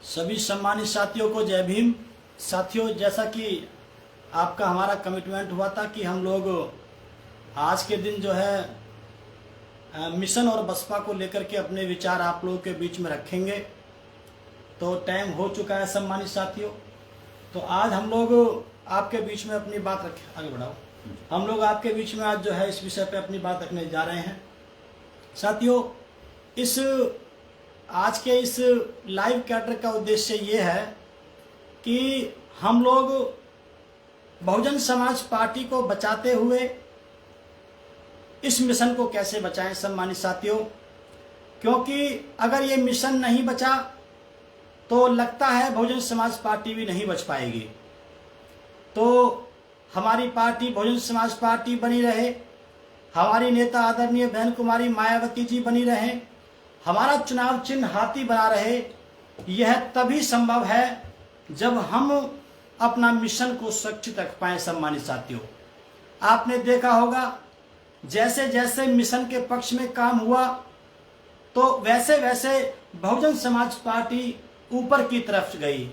सभी सम्मानित साथियों को जय भीम। साथियों, जैसा कि आपका हमारा कमिटमेंट हुआ था कि हम लोग आज के दिन जो है मिशन और बसपा को लेकर के अपने विचार आप लोगों के बीच में रखेंगे, तो टाइम हो चुका है सम्मानित साथियों। तो आज हम लोग आपके बीच में अपनी बात रखें, आगे बढ़ाओ। हम लोग आपके बीच में आज जो है इस विषय पे अपनी बात रखने जा रहे हैं। साथियों, इस आज के इस लाइव कैटर का उद्देश्य ये है कि हम लोग बहुजन समाज पार्टी को बचाते हुए इस मिशन को कैसे बचाएं सम्मानित साथियों, क्योंकि अगर ये मिशन नहीं बचा तो लगता है बहुजन समाज पार्टी भी नहीं बच पाएगी। तो हमारी पार्टी बहुजन समाज पार्टी बनी रहे, हमारी नेता आदरणीय बहन कुमारी मायावती जी बनी रहे, हमारा चुनाव चिन्ह हाथी बना रहे, यह तभी संभव है जब हम अपना मिशन को सुरक्षित रख पाए। सम्मानित साथियों, आपने देखा होगा जैसे जैसे मिशन के पक्ष में काम हुआ तो वैसे वैसे बहुजन समाज पार्टी ऊपर की तरफ गई,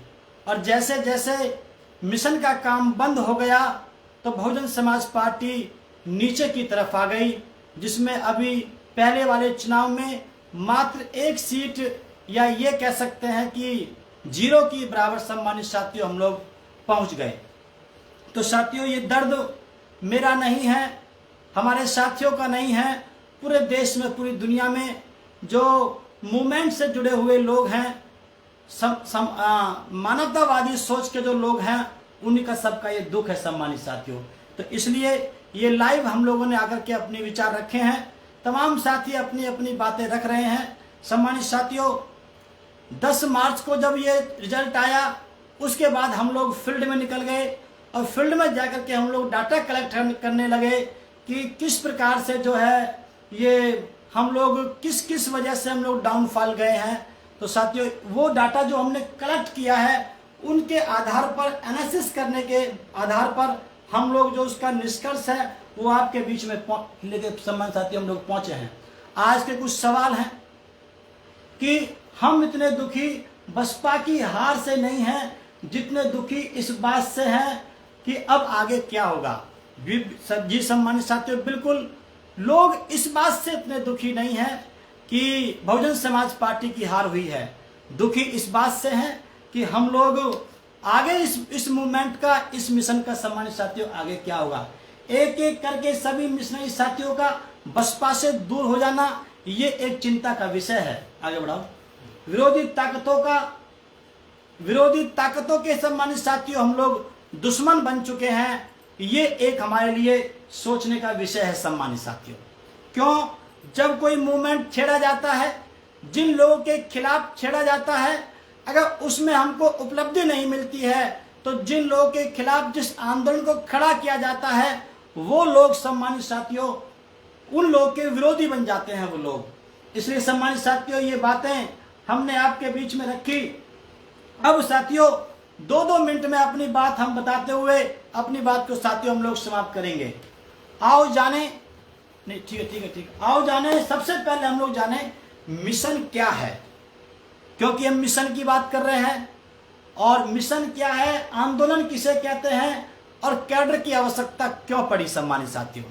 और जैसे जैसे मिशन का काम बंद हो गया तो बहुजन समाज पार्टी नीचे की तरफ आ गई, जिसमें अभी पहले वाले चुनाव में मात्र एक सीट या ये कह सकते हैं कि 0 की बराबर सम्मानित साथियों हम लोग पहुंच गए। तो साथियों, ये दर्द मेरा नहीं है, हमारे साथियों का नहीं है, पूरे देश में पूरी दुनिया में जो मूवमेंट से जुड़े हुए लोग हैं, मानवतावादी सोच के जो लोग हैं, उन्हीं का सबका ये दुख है सम्मानित साथियों। तो इसलिए ये लाइव हम लोगों ने आकर के अपने विचार रखे हैं। तमाम साथी अपनी अपनी बातें रख रहे हैं। सम्मानित साथियों, 10 मार्च को जब ये रिजल्ट आया उसके बाद हम लोग फील्ड में निकल गए, और फील्ड में जाकर के हम लोग डाटा कलेक्ट करने लगे कि किस प्रकार से जो है ये हम लोग किस वजह से हम लोग डाउनफॉल गए हैं। तो साथियों, वो डाटा जो हमने कलेक्ट किया है उनके आधार पर एनालिसिस करने के आधार पर हम लोग जो उसका निष्कर्ष है वो आपके बीच में लेके सम्मानित साथियों हम लोग पहुंचे हैं। आज के कुछ सवाल हैं कि हम इतने दुखी बसपा की हार से नहीं हैं जितने दुखी इस बात से हैं कि अब आगे क्या होगा। जी सम्मानित साथियों, बिल्कुल लोग इस बात से इतने दुखी नहीं हैं कि बहुजन समाज पार्टी की हार हुई है। दुखी इस बात से हैं कि हम लोग आगे इस मूवमेंट का, इस मिशन का सम्मानित साथियों आगे क्या होगा। एक एक करके सभी मिशनरी साथियों का बसपा से दूर हो जाना, ये एक चिंता का विषय है। आगे बढ़ाओ। विरोधी ताकतों के सम्मानित साथियों हम लोग दुश्मन बन चुके हैं, ये एक हमारे लिए सोचने का विषय है सम्मानित साथियों। क्यों? जब कोई मूवमेंट छेड़ा जाता है, जिन लोगों के खिलाफ छेड़ा जाता है, अगर उसमें हमको उपलब्धि नहीं मिलती है तो जिन लोगों के खिलाफ जिस आंदोलन को खड़ा किया जाता है वो लोग सम्मानित साथियों उन लोगों के विरोधी बन जाते हैं वो लोग। इसलिए सम्मानित साथियों, ये बातें हमने आपके बीच में रखी। अब साथियों 2-2 मिनट में अपनी बात हम बताते हुए अपनी बात को साथियों हम लोग समाप्त करेंगे। आओ जाने, नहीं ठीक है, आओ जाने, सबसे पहले हम लोग जाने मिशन क्या है, क्योंकि हम मिशन की बात कर रहे हैं। और मिशन क्या है, आंदोलन किसे कहते हैं, और कैडर की आवश्यकता क्यों पड़ी सम्मानित साथियों।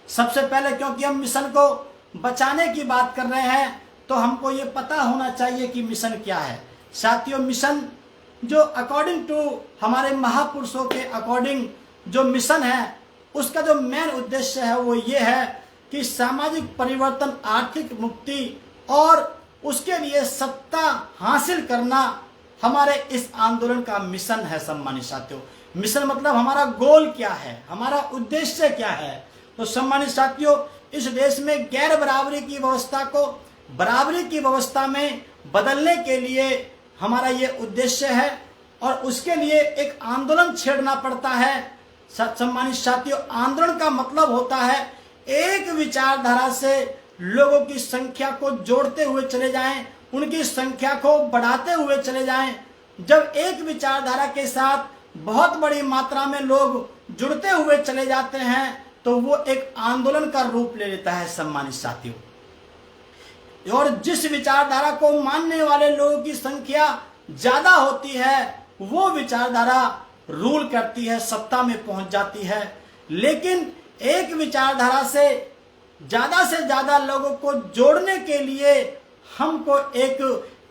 सबसे पहले क्योंकि हम मिशन को बचाने की बात कर रहे हैं तो हमको ये पता होना चाहिए कि मिशन क्या है। साथियों, मिशन जो अकॉर्डिंग टू हमारे महापुरुषों के अकॉर्डिंग जो मिशन है, उसका जो मेन उद्देश्य है वो ये है कि सामाजिक परिवर्तन, आर्थिक मुक्ति और उसके लिए सत्ता हासिल करना हमारे इस आंदोलन का मिशन है सम्मानित साथियों। मिशन मतलब हमारा गोल क्या है, हमारा उद्देश्य क्या है। तो सम्मानित साथियों, इस देश में गैर बराबरी की व्यवस्था को बराबरी की व्यवस्था में बदलने के लिए हमारा ये उद्देश्य है, और उसके लिए एक आंदोलन छेड़ना पड़ता है। सम्मानित साथियों, आंदोलन का मतलब होता है एक विचारधारा से लोगों की संख्या को जोड़ते हुए चले जाएं, उनकी संख्या को बढ़ाते हुए चले जाएं। जब एक विचारधारा के साथ बहुत बड़ी मात्रा में लोग जुड़ते हुए चले जाते हैं तो वो एक आंदोलन का रूप ले लेता है सम्मानित साथियों। और जिस विचारधारा को मानने वाले लोगों की संख्या ज्यादा होती है वो विचारधारा रूल करती है, सत्ता में पहुंच जाती है। लेकिन एक विचारधारा से ज्यादा लोगों को जोड़ने के लिए हमको एक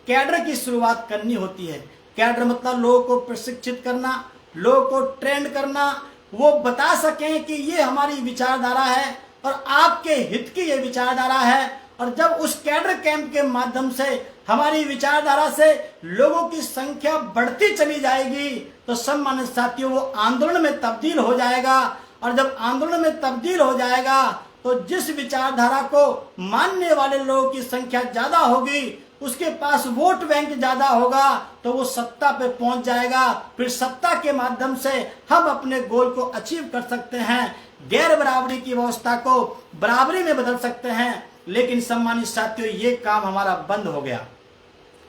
कैडर की शुरुआत करनी होती है। कैडर मतलब लोगों को प्रशिक्षित करना, लोगों को ट्रेंड करना, वो बता सकें कि ये हमारी विचारधारा है और आपके हित की ये विचारधारा है। और जब उस कैडर कैंप के माध्यम से हमारी विचारधारा से लोगों की संख्या बढ़ती चली जाएगी तो सम्मानित साथियों वो आंदोलन में तब्दील हो जाएगा। और जब आंदोलन में तब्दील हो जाएगा तो जिस विचारधारा को मानने वाले लोगों की संख्या ज्यादा होगी, उसके पास वोट बैंक ज्यादा होगा, तो वो सत्ता पे पहुंच जाएगा। फिर सत्ता के माध्यम से हम अपने गोल को अचीव कर सकते हैं, गैर बराबरी की व्यवस्था को बराबरी में बदल सकते हैं। लेकिन सम्मानित साथियों ये काम हमारा बंद हो गया।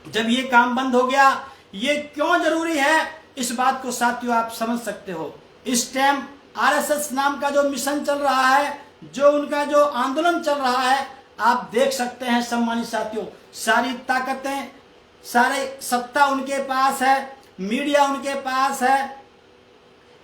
जब ये काम बंद हो गया, ये क्यों जरूरी है इस बात को साथियों आप समझ सकते हो। इस टाइम आरएसएस नाम का जो मिशन चल रहा है, जो उनका जो आंदोलन चल रहा है, आप देख सकते हैं सम्मानित साथियों, सारी ताकतें, सारे सत्ता उनके पास है, मीडिया उनके पास है,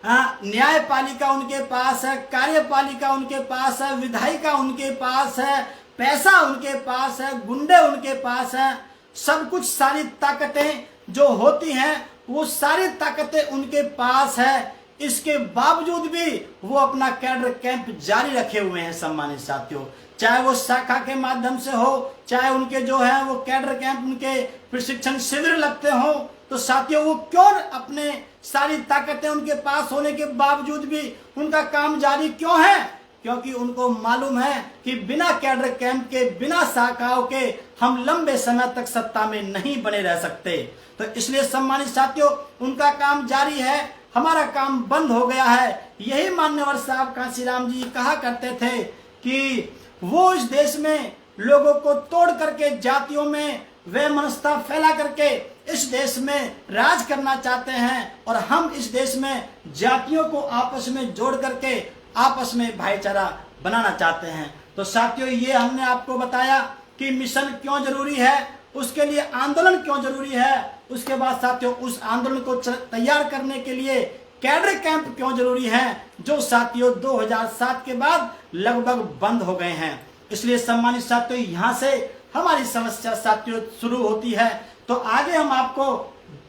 न्यायपालिका उनके पास है, कार्यपालिका उनके पास है, विधायिका उनके पास है, पैसा उनके पास है, गुंडे उनके पास है, सब कुछ सारी ताकतें जो होती हैं वो सारी ताकतें उनके पास है। इसके बावजूद भी वो अपना कैडर कैंप जारी रखे हुए हैं सम्मानित साथियों, चाहे वो शाखा के माध्यम से हो, चाहे उनके जो है वो कैडर कैंप, उनके प्रशिक्षण शिविर लगते हो। तो साथियों वो क्यों अपने सारी ताकतें उनके पास होने के बावजूद भी उनका काम जारी क्यों है? क्योंकि उनको मालूम है कि बिना कैडर कैंप के, बिना शाखाओं के हम लंबे समय तक सत्ता में नहीं बने रह सकते। तो इसलिए सम्मानित साथियों उनका काम जारी है, हमारा काम बंद हो गया है। यही मान्यवर साहब कांशीराम जी कहा करते थे कि वो इस देश में लोगों को तोड़ करके, जातियों में वैमनस्यता फैला करके इस देश में राज करना चाहते हैं और हम इस देश में जातियों को आपस में जोड़ करके आपस में भाईचारा बनाना चाहते हैं। तो साथियों ये हमने आपको बताया कि मिशन क्यों जरूरी है, उसके लिए आंदोलन क्यों जरूरी है, उसके बाद साथियों उस आंदोलन को तैयार करने के लिए कैडर कैंप क्यों जरूरी है, जो साथियों 2007 के बाद लगभग बंद हो गए हैं। इसलिए सम्मानित साथियों यहाँ से हमारी समस्या साथियों शुरू होती है। तो आगे हम आपको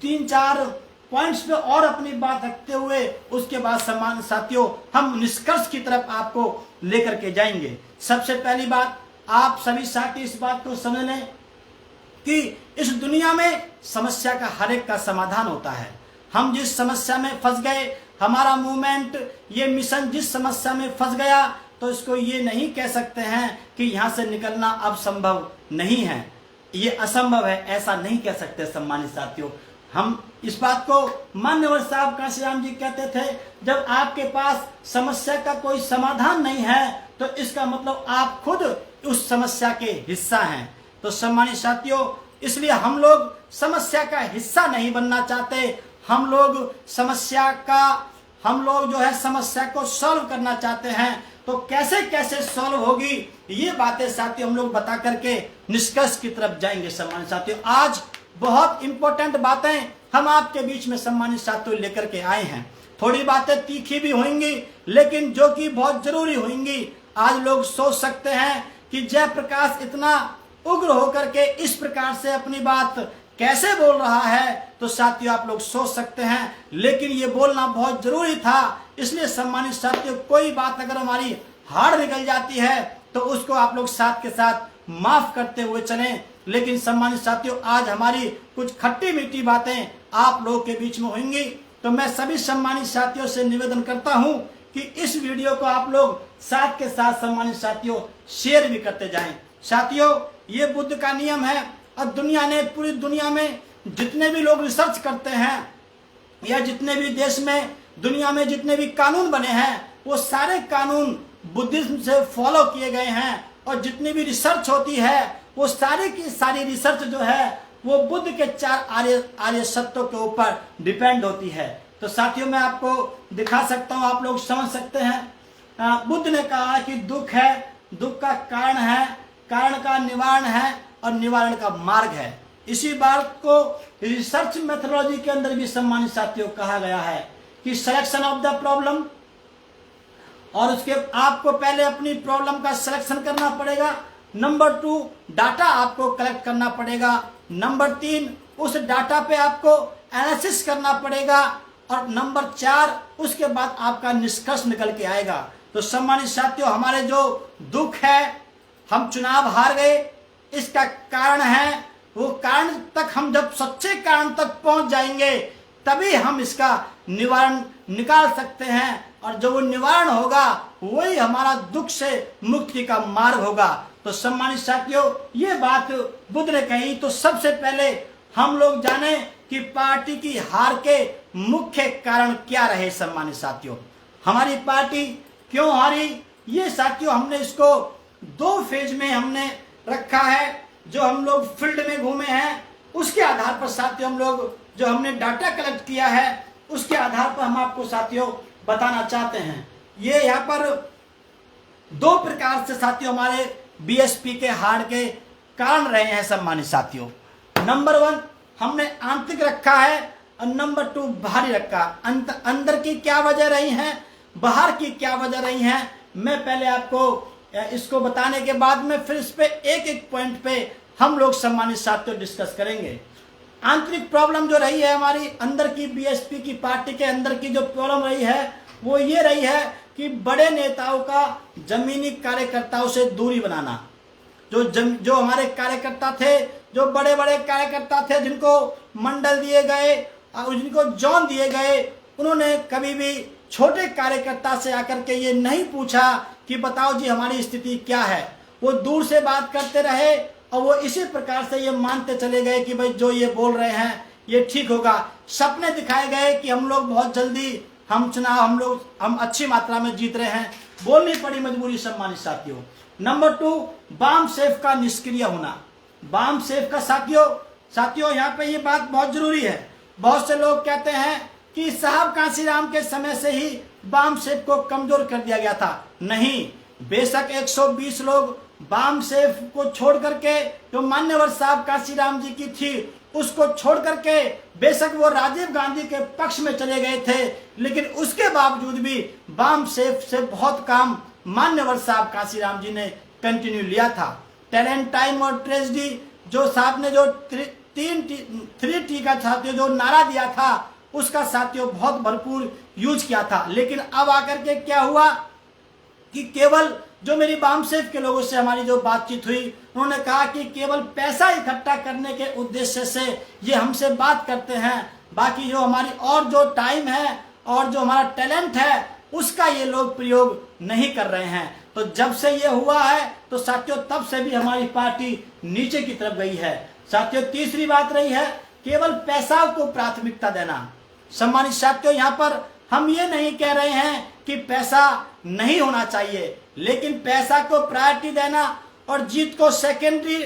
3-4 पॉइंट्स पे और अपनी बात रखते हुए उसके बाद सम्मानित साथियों हम निष्कर्ष की तरफ आपको लेकर के जाएंगे। सबसे पहली बात, आप सभी साथी इस बात को समझ लें कि इस दुनिया में समस्या का हर एक का समाधान होता है। हम जिस समस्या में फंस गए, हमारा मूवमेंट, ये मिशन जिस समस्या में फंस गया, तो इसको ये नहीं कह सकते हैं कि यहाँ से निकलना अब संभव नहीं है, ये असंभव है, ऐसा नहीं कह सकते सम्मानित साथियों। हम इस बात को मान्यवर साहब कांशीराम जी कहते थे, जब आपके पास समस्या का कोई समाधान नहीं है तो इसका मतलब आप खुद उस समस्या के हिस्सा हैं। तो सम्मानित साथियों इसलिए हम लोग समस्या का हिस्सा नहीं बनना चाहते, हम लोग जो है समस्या को सॉल्व करना चाहते हैं। तो कैसे कैसे सॉल्व होगी ये बातें साथियों हम लोग बता करके निष्कर्ष की तरफ जाएंगे। सम्मानित साथियों आज बहुत इंपॉर्टेंट बातें हम आपके बीच में सम्मानित साथियों लेकर के आए हैं। थोड़ी बातें तीखी भी होंगी लेकिन जो कि बहुत जरूरी होंगी। आज लोग सोच सकते हैं कि जयप्रकाश इतना उग्र होकर के इस प्रकार से अपनी बात कैसे बोल रहा है, तो साथियों आप लोग सोच सकते हैं, लेकिन ये बोलना बहुत जरूरी था। इसलिए सम्मानित साथियों कोई बात अगर हमारी हार्ड निकल जाती है तो उसको आप लोग साथ के साथ माफ करते हुए चलें। लेकिन सम्मानित साथियों आज हमारी कुछ खट्टी मीठी बातें आप लोगों के बीच में होंगी, तो मैं सभी सम्मानित साथियों से निवेदन करता हूं कि इस वीडियो को आप लोग साथ के साथ सम्मानित साथियों शेयर भी करते जाएं। साथियों ये बुद्ध का नियम है और दुनिया ने, पूरी दुनिया में जितने भी लोग रिसर्च करते हैं या जितने भी देश में, दुनिया में जितने भी कानून बने हैं वो सारे कानून बुद्धिज्म से फॉलो किए गए हैं। और जितनी भी रिसर्च होती है वो सारी की सारी रिसर्च जो है वो बुद्ध के 4 आर्य सत्यों के ऊपर डिपेंड होती है। तो साथियों मैं आपको दिखा सकता हूँ, आप लोग समझ सकते हैं। बुद्ध ने कहा कि दुख है, दुख का कारण है, कारण का निवारण है और निवारण का मार्ग है। इसी बात को रिसर्च मेथोडोलॉजी के अंदर भी सम्मानित साथियों कहा गया है कि सिलेक्शन ऑफ द प्रॉब्लम, और उसके आपको पहले अपनी प्रॉब्लम का सिलेक्शन करना पड़ेगा। नंबर 2, डाटा आपको कलेक्ट करना पड़ेगा। नंबर 3, उस डाटा पे आपको एनालिसिस करना पड़ेगा। और नंबर 4, उसके बाद आपका निष्कर्ष निकल के आएगा। तो सम्मानित साथियों, हमारे जो दुख है, हम चुनाव हार गए, इसका कारण है, वो कारण तक हम जब सच्चे कारण तक पहुंच जाएंगे तभी हम इसका निवारण निकाल सकते हैं, और जो वो निवारण होगा वही हमारा दुख से मुक्ति का मार्ग होगा। तो सम्मानित साथियों, ये बात बुद्ध ने कही, तो सबसे पहले हम लोग जाने कि पार्टी की हार के मुख्य कारण क्या रहे। सम्मानित साथियों, हमारी पार्टी क्यों हारी, ये साथियों हमने इसको 2 फेज में हमने रखा है। जो हम लोग फील्ड में घूमे हैं उसके आधार पर साथियों, हम लोग जो हमने डाटा कलेक्ट किया है उसके आधार पर हम आपको साथियों बताना चाहते हैं। ये यहाँ पर 2 प्रकार से साथियों हमारे बीएसपी के हार के कारण रहे हैं। सम्मानित साथियों, नंबर 1 हमने आंतरिक रखा है, और नंबर 2 बाहरी रखा। अंदर की क्या वजह रही है, बाहर की क्या वजह रही है, मैं पहले आपको इसको बताने के बाद में फिर इस पे एक एक पॉइंट पे हम लोग सम्मानित साथियों डिस्कस करेंगे। आंतरिक प्रॉब्लम जो रही है हमारी अंदर की बीएसपी की पार्टी के अंदर की जो प्रॉब्लम रही है वो ये रही है कि बड़े नेताओं का जमीनी कार्यकर्ताओं से दूरी बनाना। जो हमारे कार्यकर्ता थे, जो बड़े बड़े कार्यकर्ता थे, जिनको मंडल दिए गए और जिनको जोन दिए गए, उन्होंने कभी भी छोटे कार्यकर्ता से आकर के ये नहीं पूछा कि बताओ जी हमारी स्थिति क्या है। वो दूर से बात करते रहे और वो इसी प्रकार से ये मानते चले गए कि भाई जो ये बोल रहे हैं ये ठीक होगा। सपने दिखाए गए कि हम लोग बहुत जल्दी हम चुनाव हम अच्छी मात्रा में जीत रहे हैं, बोलनी पड़ी मजबूरी। सम्मानित साथियों, नंबर 2 बाम सेफ का निष्क्रिय होना। बाम सेफ का साथियों यहाँ पे ये बात बहुत जरूरी है। बहुत से लोग कहते हैं कि साहब कांसीराम के समय से ही बाम सेफ को कमजोर कर दिया गया था। नहीं, बेशक 120 लोग बाम सेफ को छोड़ करके जो मान्यवर साहब कांसीराम जी की थी उसको छोड़ करके बेशक वो राजीव गांधी के पक्ष में चले गए थे, लेकिन उसके बावजूद भी बाम सेफ से बहुत काम मान्यवर साहब कांसीराम जी ने कंटिन्यू लिया था। टैलेंट, टाइम और ट्रेजेडी जो साहब ने जो 3T का साथियों जो नारा दिया था उसका साथियों बहुत भरपूर यूज किया था। लेकिन अब आकर के क्या हुआ कि केवल जो मेरी बाम सेफ के लोगों से हमारी जो बातचीत हुई, उन्होंने कहा कि केवल पैसा इकट्ठा करने के उद्देश्य से ये हमसे बात करते हैं, बाकी जो हमारी और जो टाइम है और जो हमारा टैलेंट है उसका ये लोग प्रयोग नहीं कर रहे हैं। तो जब से ये हुआ है तो साथियों तब से भी हमारी पार्टी नीचे की तरफ गई है। साथियों, तीसरी बात रही है केवल पैसा को प्राथमिकता देना। सम्मानित साथियों, यहाँ पर हम ये नहीं कह रहे हैं कि पैसा नहीं होना चाहिए, लेकिन पैसा को प्रायोरिटी देना और जीत को सेकेंडरी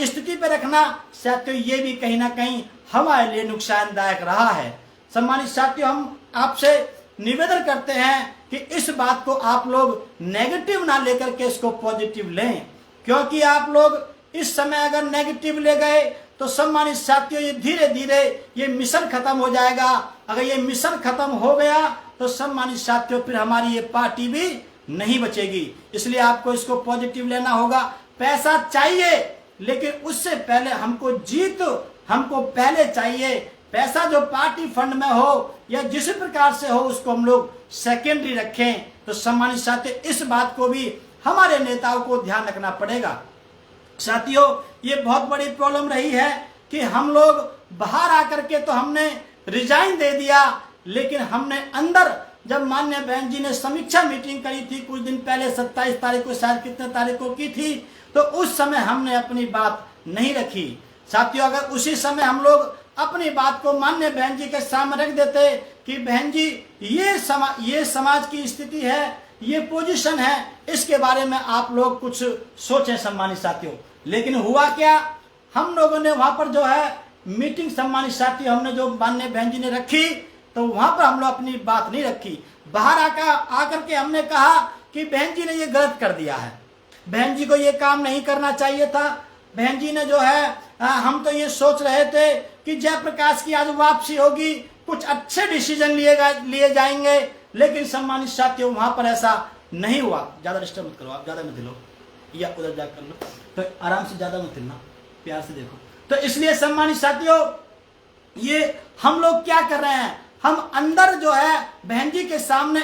स्थिति पे रखना साथियों ये भी कहीं ना कहीं हमारे लिए नुकसानदायक रहा है। सम्मानित साथियों, हम आपसे निवेदन करते हैं कि इस बात को आप लोग नेगेटिव ना लेकर के इसको पॉजिटिव लें, क्योंकि आप लोग इस समय अगर नेगेटिव ले गए तो सम्मानित साथियों ये धीरे धीरे ये मिशन खत्म हो जाएगा। अगर ये मिशन खत्म हो गया तो सम्मानित साथियों फिर हमारी ये पार्टी भी नहीं बचेगी। इसलिए आपको इसको पॉजिटिव लेना होगा। पैसा चाहिए लेकिन उससे पहले हमको जीत हमको पहले चाहिए। पैसा जो पार्टी फंड में हो या जिस प्रकार से हो उसको हम लोग सेकेंडरी रखें। तो सम्मानित साथियों इस बात को भी हमारे नेताओं को ध्यान रखना पड़ेगा। साथियों, ये बहुत बड़ी प्रॉब्लम रही है कि हम लोग बाहर आकर के तो हमने रिजाइन दे दिया, लेकिन हमने अंदर जब माननीय बहन जी ने समीक्षा मीटिंग करी थी कुछ दिन पहले 27 तारीख को शायद कितने तारीख को की थी, तो उस समय हमने अपनी बात नहीं रखी। साथियों, अगर उसी समय हम लोग अपनी बात को माननीय बहन जी के सामने रख देते कि बहन जी ये समाज की स्थिति है, ये पोजीशन है, इसके बारे में आप लोग कुछ सोचें। सम्मानित साथियों, लेकिन हुआ क्या, हम लोगों ने वहां पर जो है मीटिंग सम्मानित साथियों हमने जो माननीय बहन जी ने रखी तो वहां पर हम लोग अपनी बात नहीं रखी। बाहर आकर के हमने कहा कि बहन जी ने ये गलत कर दिया है, बहन जी को ये काम नहीं करना चाहिए था, बहन जी ने जो है हम तो ये सोच रहे थे कि जयप्रकाश की आज वापसी होगी, कुछ अच्छे डिसीजन लिए जाएंगे, लेकिन सम्मानित साथियों वहां पर ऐसा नहीं हुआ। ज्यादा डिस्टर्ब मत करो, आप ज्यादा मत हिलो या उधर जा कर लो, तो आराम से, ज्यादा मत हिलना, प्यार से देखो। तो इसलिए सम्मानित साथियों ये हम लोग क्या कर रहे हैं, हम अंदर जो है बहन जी के सामने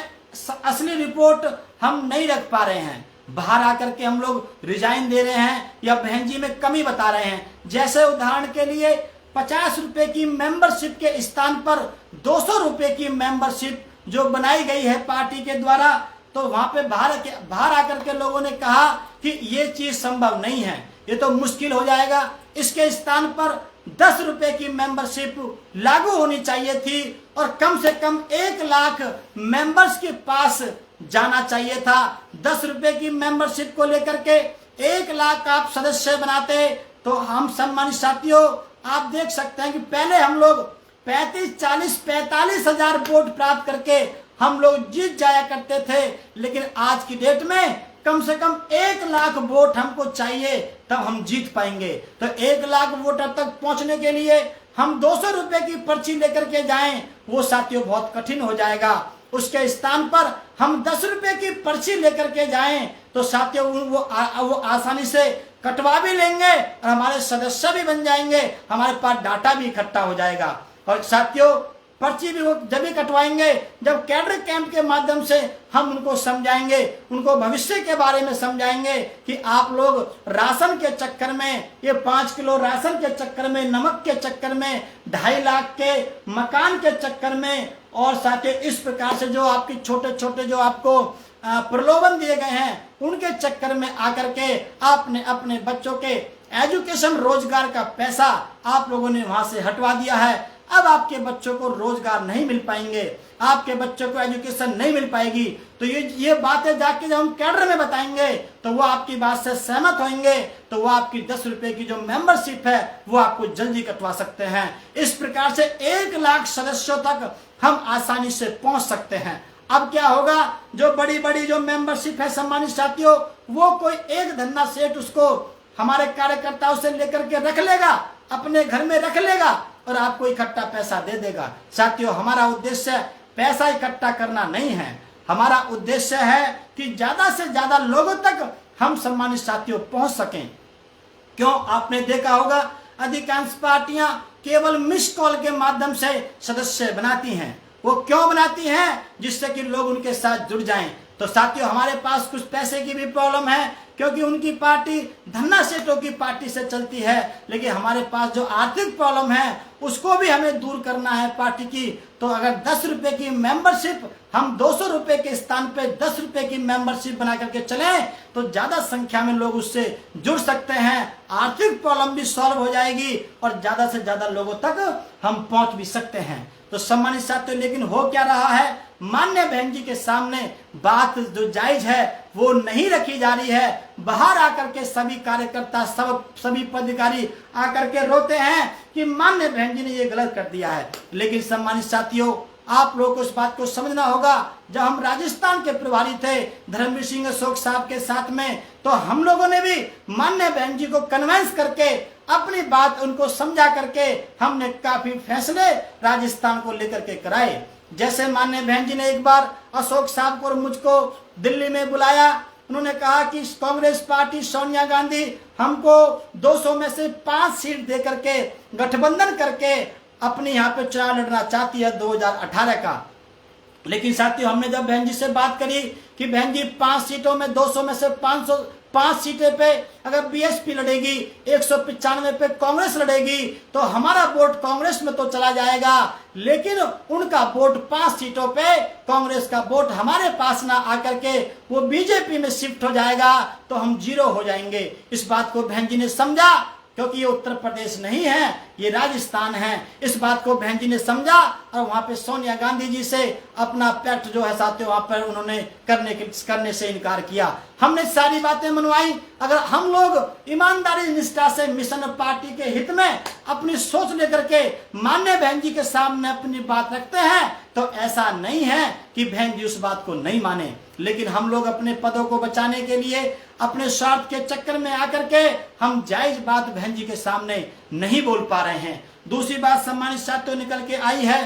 असली रिपोर्ट हम नहीं रख पा रहे हैं, बाहर आकर के हम लोग रिजाइन दे रहे हैं या बहन जी में कमी बता रहे हैं। जैसे उदाहरण के लिए 50 रुपए की मेंबरशिप के स्थान पर 200 रुपए की मेंबरशिप जो बनाई गई है पार्टी के द्वारा, तो वहां पे बाहर आकर के लोगों ने कहा कि ये चीज संभव नहीं है, ये तो मुश्किल हो जाएगा, इसके स्थान पर 10 रुपए की मेंबरशिप लागू होनी चाहिए थी और कम से कम 1 लाख मेंबर्स के पास जाना चाहिए था। 10 रुपए की मेंबरशिप को लेकर के 1 लाख आप सदस्य बनाते तो हम सम्मानित साथियों आप देख सकते हैं कि पहले हम लोग 35, 40, 45 हजार वोट प्राप्त करके हम लोग जीत जाया करते थे, लेकिन आज की डेट में कम से कम 1 लाख वोट हमको चाहिए तब हम जीत पाएंगे। तो 1 लाख वोटर तक पहुंचने के लिए हम 200 रुपए की पर्ची लेकर के जाएं, वो साथियों बहुत कठिन हो जाएगा। उसके स्थान पर हम 10 रुपए की पर्ची लेकर के जाएं तो साथियों वो आसानी से कटवा भी लेंगे और हमारे सदस्य भी बन जाएंगे, हमारे पास डाटा भी इकट्ठा हो जाएगा। और साथियों पर्ची भी वो जब भी कटवाएंगे जब कैडर कैंप के माध्यम से हम उनको समझाएंगे, उनको भविष्य के बारे में समझाएंगे कि आप लोग राशन के चक्कर में, ये 5 किलो राशन के चक्कर में, नमक के चक्कर में, 2.5 लाख के मकान के चक्कर में, और साथ ही इस प्रकार से जो आपके छोटे छोटे जो आपको प्रलोभन दिए गए हैं उनके चक्कर में आकर के आपने अपने बच्चों के एजुकेशन रोजगार का पैसा आप लोगों ने वहां से हटवा दिया है। अब आपके बच्चों को रोजगार नहीं मिल पाएंगे, आपके बच्चों को एजुकेशन नहीं मिल पाएगी। तो ये बातें जाके जब हम कैडर में बताएंगे तो वो आपकी बात से सहमत होंगे, तो वो आपकी 10 रुपए की जो मेंबरशिप है वो आपको जल्दी कटवा सकते हैं। इस प्रकार से 1 लाख सदस्यों तक हम आसानी से पहुंच सकते हैं। अब क्या होगा, जो बड़ी बड़ी जो मेंबरशिप है सम्मानित साथियों, वो कोई एक धन्ना सेठ उसको हमारे कार्यकर्ताओं से लेकर के रख लेगा, अपने घर में रख लेगा और आपको इकट्ठा पैसा दे देगा। साथियों हमारा उद्देश्य पैसा इकट्ठा करना नहीं है, हमारा उद्देश्य है कि ज्यादा से ज्यादा लोगों तक हम सम्मानित साथियों पहुंच सकें। क्यों, आपने देखा होगा अधिकांश पार्टियां केवल मिस कॉल के माध्यम से सदस्य बनाती हैं। वो क्यों बनाती हैं? जिससे कि लोग उनके साथ जुड़ जाएं। तो साथियों हमारे पास कुछ पैसे की भी प्रॉब्लम है, क्योंकि उनकी पार्टी धन्ना सेठों की पार्टी से चलती है, लेकिन हमारे पास जो आर्थिक प्रॉब्लम है उसको भी हमें दूर करना है पार्टी की। तो अगर 10 रुपए की मेंबरशिप हम 200 रुपए के स्थान पे 10 रुपए की मेंबरशिप बना करके चलें तो ज्यादा संख्या में लोग उससे जुड़ सकते हैं, आर्थिक प्रॉब्लम भी सॉल्व हो जाएगी और ज्यादा से ज्यादा लोगों तक हम पहुंच भी सकते हैं। तो सम्मानित साथियों लेकिन हो क्या रहा है, मान्य बहन जी के सामने बात जो जायज है वो नहीं रखी जा रही है। बाहर आकर के सभी कार्यकर्ता सभी पदाधिकारी आकर के रोते हैं कि मान्य बहन जी ने ये गलत कर दिया है। लेकिन सम्मानित साथियों आप लोगों को इस बात को समझना होगा, जब हम राजस्थान के प्रभारी थे धर्मवीर सिंह अशोक साहब के साथ में, तो हम लोगों ने भी मान्य बहन जी को कन्विंस करके अपनी बात उनको समझा करके हमने काफी फैसले राजस्थान को लेकर के कराए। जैसे माननीय बहन जी ने एक बार अशोक साहब को और मुझको दिल्ली में बुलाया, उन्होंने कहा कि कांग्रेस पार्टी सोनिया गांधी हमको 200 में से 5 सीट दे करके गठबंधन करके अपने यहाँ पे चुनाव लड़ना चाहती है 2018 का। लेकिन साथियों हमने जब बहन जी से बात करी कि बहन जी 5 सीटों में 200 में से 5 सीटें पे अगर बीएसपी लड़ेगी, 195 पे कांग्रेस लड़ेगी, तो हमारा वोट कांग्रेस में तो चला जाएगा, लेकिन उनका वोट 5 सीटों पे कांग्रेस का वोट हमारे पास ना आकर के वो बीजेपी में शिफ्ट हो जाएगा, तो हम 0 हो जाएंगे। इस बात को बहन जी ने समझा, क्योंकि ये उत्तर प्रदेश नहीं है, ये राजस्थान है। इस बात को बहन जी ने समझा और वहां पे सोनिया गांधी जी से अपना पैक्ट जो है साथियों वहां पर उन्होंने करने से इनकार किया। हमने सारी बातें मनवाई। अगर हम लोग ईमानदारी निष्ठा से मिशन पार्टी के हित में अपनी सोच लेकर के मान्य बहन जी के सामने अपनी बात रखते हैं तो ऐसा नहीं है कि बहन जी उस बात को नहीं माने, लेकिन हम लोग अपने पदों को बचाने के लिए अपने स्वार्थ के चक्कर में आकर के हम जायज बात बहन जी के सामने नहीं बोल पा रहे हैं। दूसरी बात सम्मानित साथियों निकल के आई है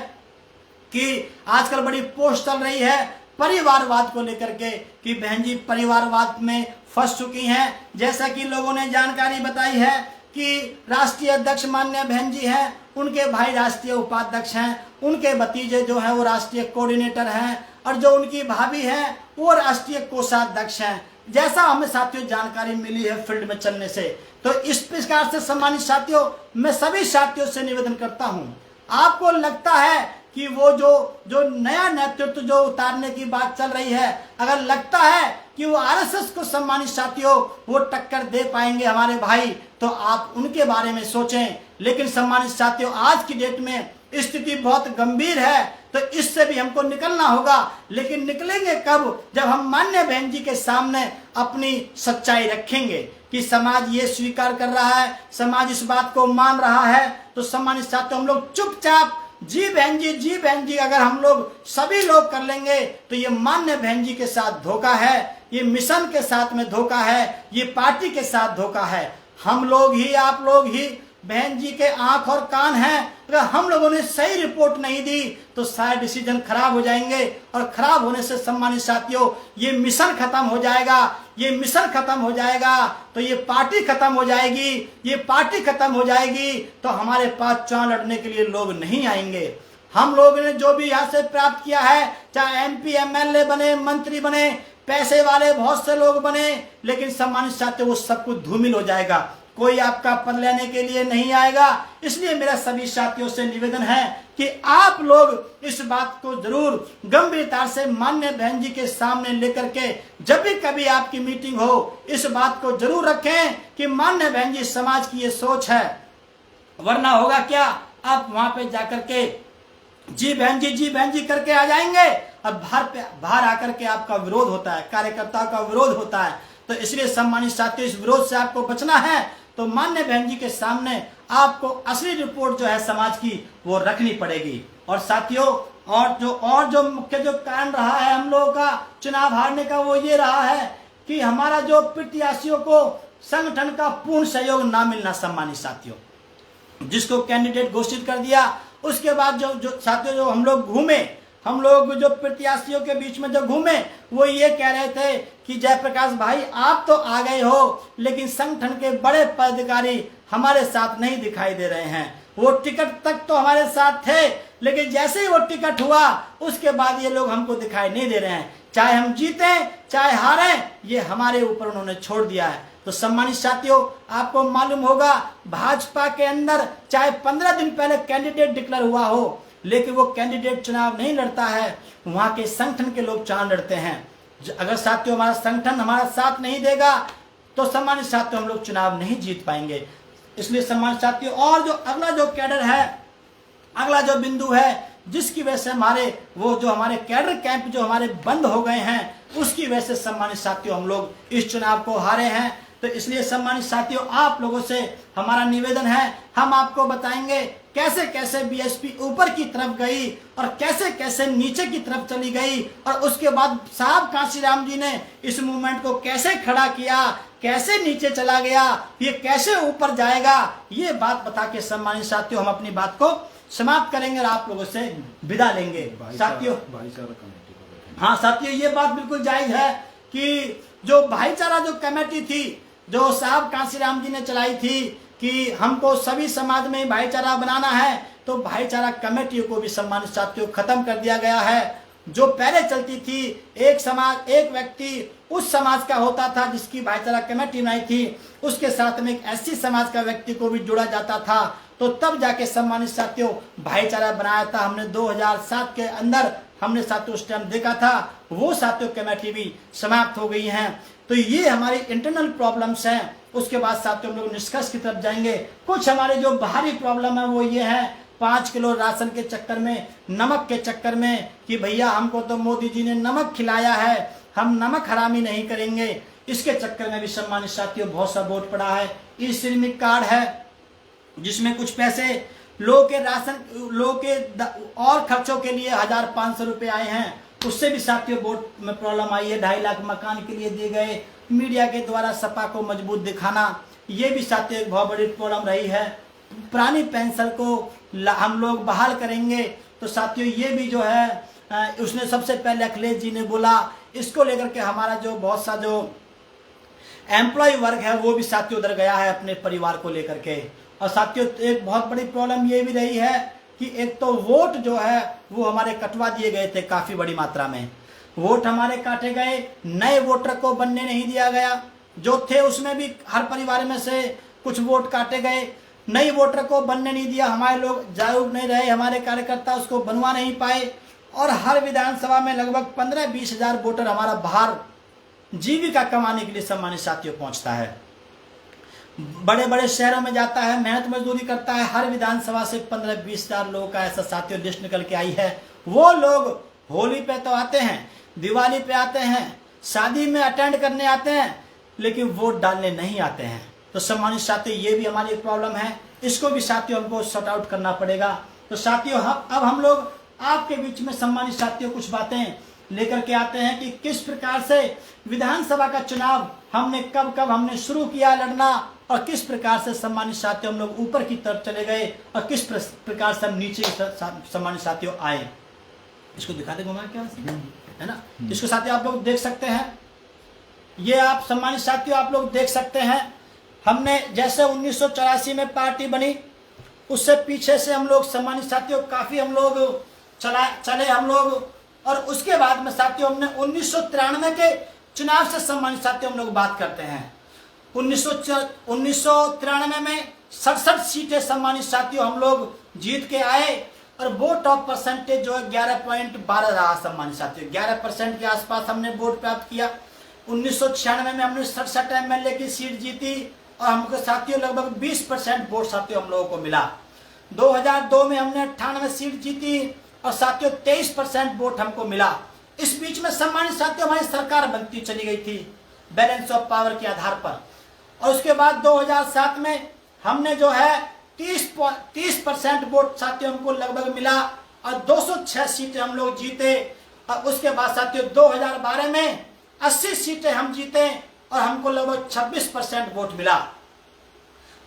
कि आजकल बड़ी पोस्ट चल रही है परिवारवाद को लेकर के कि बहन जी परिवारवाद में फंस चुकी हैं। जैसा कि लोगों ने जानकारी बताई है कि राष्ट्रीय अध्यक्ष माननीय बहन जी हैं, उनके भाई राष्ट्रीय उपाध्यक्ष हैं, उनके भतीजे जो हैं वो राष्ट्रीय कोऑर्डिनेटर हैं और जो उनकी भाभी हैं वो राष्ट्रीय कोषाध्यक्ष हैं। जैसा हमें साथियों जानकारी मिली है फील्ड में चलने से, तो इस प्रकार से सम्मानित साथियों मैं सभी साथियों से निवेदन करता हूं, आपको लगता है कि वो जो नया नेतृत्व जो उतारने की बात चल रही है, अगर लगता है कि वो आरएसएस को सम्मानित साथियों वो टक्कर दे पाएंगे हमारे भाई, तो आप उनके बारे में सोचें। लेकिन सम्मानित साथियों आज की डेट में स्थिति बहुत गंभीर है, तो इससे भी हमको निकलना होगा। लेकिन निकलेंगे कब? जब हम मान्य बहन जी के सामने अपनी सच्चाई रखेंगे कि समाज ये स्वीकार कर रहा है, समाज इस बात को मान रहा है, तो सम्मानित साथियों हम लोग चुपचाप जी बहन जी अगर हम लोग सभी लोग कर लेंगे तो ये मान्य बहन जी के साथ धोखा है, ये मिशन के साथ में धोखा है, ये पार्टी के साथ धोखा है। हम लोग ही आप लोग ही बहन जी के आंख और कान हैं। अगर हम लोगों ने सही रिपोर्ट नहीं दी तो सारे डिसीजन खराब हो जाएंगे और खराब होने से सम्मानित साथियों ये मिशन खत्म हो जाएगा। ये मिशन खत्म हो जाएगा तो ये पार्टी खत्म हो जाएगी। ये पार्टी खत्म हो जाएगी तो हमारे पास चुनाव लड़ने के लिए लोग नहीं आएंगे। हम लोगों ने जो भी यहाँ से प्राप्त किया है, चाहे एमपी एमएलए बने, मंत्री बने, पैसे वाले बहुत से लोग बने, लेकिन सम्मानित साथियों वो सब कुछ धूमिल हो जाएगा। कोई आपका पद लेने के लिए नहीं आएगा। इसलिए मेरा सभी साथियों से निवेदन है कि आप लोग इस बात को जरूर गंभीरता से मान्य बहन जी के सामने लेकर के जब भी कभी आपकी मीटिंग हो इस बात को जरूर रखें कि मान्य बहन जी समाज की ये सोच है। वरना होगा क्या, आप वहां पे जाकर के जी बहन जी करके आ जाएंगे और बाहर आकर के आपका विरोध होता है, कार्यकर्ताओं का विरोध होता है। तो इसलिए सम्मानित साथियों इस विरोध से आपको बचना है तो मान्य बहन जी के सामने आपको असली रिपोर्ट जो है समाज की वो रखनी पड़ेगी। और साथियों और जो मुख्य जो कारण रहा है हम लोगों का चुनाव हारने का वो ये रहा है कि हमारा जो प्रत्याशियों को संगठन का पूर्ण सहयोग ना मिलना। सम्मानित साथियों जिसको कैंडिडेट घोषित कर दिया उसके बाद जो साथियों जो हम लोग जो प्रत्याशियों के बीच में जो घूमे वो ये कह रहे थे कि जयप्रकाश भाई आप तो आ गए हो लेकिन संगठन के बड़े पदाधिकारी हमारे साथ नहीं दिखाई दे रहे हैं। वो टिकट तक तो हमारे साथ थे लेकिन जैसे ही वो टिकट हुआ उसके बाद ये लोग हमको दिखाई नहीं दे रहे हैं। चाहे हम जीते चाहे हारे ये हमारे ऊपर उन्होंने छोड़ दिया है। तो सम्मानित साथियों आपको मालूम होगा भाजपा के अंदर चाहे 15 दिन पहले कैंडिडेट डिक्लेयर हुआ हो लेकिन वो कैंडिडेट चुनाव नहीं लड़ता है, वहां के संगठन के लोग चुनाव लड़ते हैं। अगर साथियों हमारा संगठन हमारा साथ नहीं देगा तो सम्मानित साथियों हम लोग चुनाव नहीं जीत पाएंगे। इसलिए सम्मानित साथियों और जो अगला जो कैडर है, अगला जो बिंदु है जिसकी वजह से हमारे कैडर कैंप जो हमारे बंद हो गए हैं उसकी वजह से सम्मानित साथियों हम लोग इस चुनाव को हारे हैं। तो इसलिए सम्मानित साथियों आप लोगों से हमारा निवेदन है, हम आपको बताएंगे कैसे कैसे बीएसपी ऊपर की तरफ गई और कैसे कैसे नीचे की तरफ चली गई और उसके बाद साहब कांशीराम जी ने इस मूवमेंट को कैसे खड़ा किया, कैसे नीचे चला गया, ये कैसे ऊपर जाएगा, ये बात बता के सम्मानित साथियों हम अपनी बात को समाप्त करेंगे और आप लोगों से विदा लेंगे। साथियों हाँ साथियों ये बात बिल्कुल जायज है कि जो भाईचारा जो कमेटी थी जो साहब कांशीराम जी ने चलाई थी कि हमको सभी समाज में भाईचारा बनाना है, तो भाईचारा कमेटियों को भी सम्मानित साथियों खत्म कर दिया गया है। जो पहले चलती थी एक समाज एक व्यक्ति उस समाज का होता था जिसकी भाईचारा कमेटी बनाई थी, उसके साथ में एक एससी समाज का व्यक्ति को भी जोड़ा जाता था, तो तब जाके सम्मानित साथियों भाईचारा बनाया था हमने 2007 के अंदर। हमने साथियों उस टाइम देखा था वो साथियों कमेटी भी समाप्त हो गई हैं। तो ये हमारी इंटरनल प्रॉब्लम्स हैं। उसके बाद साथियों हम लोग निष्कर्ष की तरफ जाएंगे। कुछ हमारे जो बाहरी प्रॉब्लम है वो ये है 5 किलो राशन के चक्कर में, नमक के चक्कर में कि भैया हमको तो मोदी जी ने नमक खिलाया है, हम नमक हरामी नहीं करेंगे। इसके चक्कर में भी सम्मानित साथियों बहुत सा वोट पड़ा है। ई श्रमिक कार्ड है जिसमें कुछ पैसे लोगों के राशन, लोगों के और खर्चों के लिए 1500 रुपये आए हैं, उससे भी साथियों वोट में प्रॉब्लम आई है। 2.5 लाख मकान के लिए दिए गए, मीडिया के द्वारा सपा को मजबूत दिखाना, ये भी साथियों एक बहुत बड़ी प्रॉब्लम रही है। पुरानी पेंशन को हम लोग बहाल करेंगे, तो साथियों ये भी जो है उसने सबसे पहले अखिलेश जी ने बोला, इसको लेकर के हमारा जो बहुत सा जो एम्प्लॉय वर्ग है वो भी साथियों उधर गया है अपने परिवार को लेकर के। और साथियों एक बहुत बड़ी प्रॉब्लम ये भी रही है कि एक तो वोट जो है वो हमारे कटवा दिए गए थे, काफी बड़ी मात्रा में वोट हमारे काटे गए, नए वोटर को बनने नहीं दिया गया, जो थे उसमें भी हर परिवार में से कुछ वोट काटे गए, नई वोटर को बनने नहीं दिया, हमारे लोग जागरूक नहीं रहे, हमारे कार्यकर्ता उसको बनवा नहीं पाए, और हर विधानसभा में लगभग 15-20 हजार वोटर हमारा बाहर जीविका कमाने के लिए सम्मानित साथियों पहुंचता है, बड़े बड़े शहरों में जाता है, मेहनत मजदूरी करता है। हर विधानसभा से 15-20 हजार लोगों का ऐसा साथियों लिस्ट निकल के आई है। वो लोग होली पे तो आते हैं, दिवाली पे आते हैं, शादी में अटेंड करने आते हैं, लेकिन वोट डालने नहीं आते हैं। तो सम्मानित साथियों ये भी हमारी एक प्रॉब्लम है, इसको भी साथियों हमको सॉर्ट आउट करना पड़ेगा। तो साथियों अब हम लोग आपके बीच में सम्मानित साथियों कुछ बातें लेकर के आते हैं कि किस प्रकार से विधानसभा का चुनाव हमने कब हमने शुरू किया लड़ना, और किस प्रकार से सम्मानित साथियों हम लोग ऊपर की तरफ चले गए, और किस प्रकार से हम नीचे सम्मानित साथियों आए। इसको दिखा दे घुमा क्या है ना, इसको साथियों आप लोग देख सकते हैं, ये आप सम्मानित साथियों आप लोग देख सकते हैं। हमने जैसे 1984 में पार्टी बनी, उससे पीछे से हम लोग सम्मानित साथियों काफी हम लोग चले हम लोग, और उसके बाद में साथियों हमने 1993 के चुनाव से सम्मानित साथियों हम लोग बात करते हैं। 1993 में 67 सीटें सम्मानित साथियों हम लोग जीत के आए, और वोट ऑफ परसेंटेज जो है 11.12 रहा सम्मानित साथियों, 11% के आसपास हमने वोट प्राप्त किया। 1996 में हमने 67 MLA की सीट जीती, और हमको साथियों लगभग 20% वोट साथियों हम लोगों को मिला। 2002 में हमने 98 सीट जीती, और साथियों 23% वोट हमको मिला। इस बीच में सम्मानित साथियों हमारी सरकार बनती चली गई थी बैलेंस ऑफ पावर के आधार पर, और उसके बाद 2007 में हमने जो है 30% वोट साथियों हमको लगभग मिला, और 206 सीटें हम लोग जीते। और उसके बाद साथियों 2012 में 80 सीटें हम जीते, और हमको लगभग 26% वोट मिला।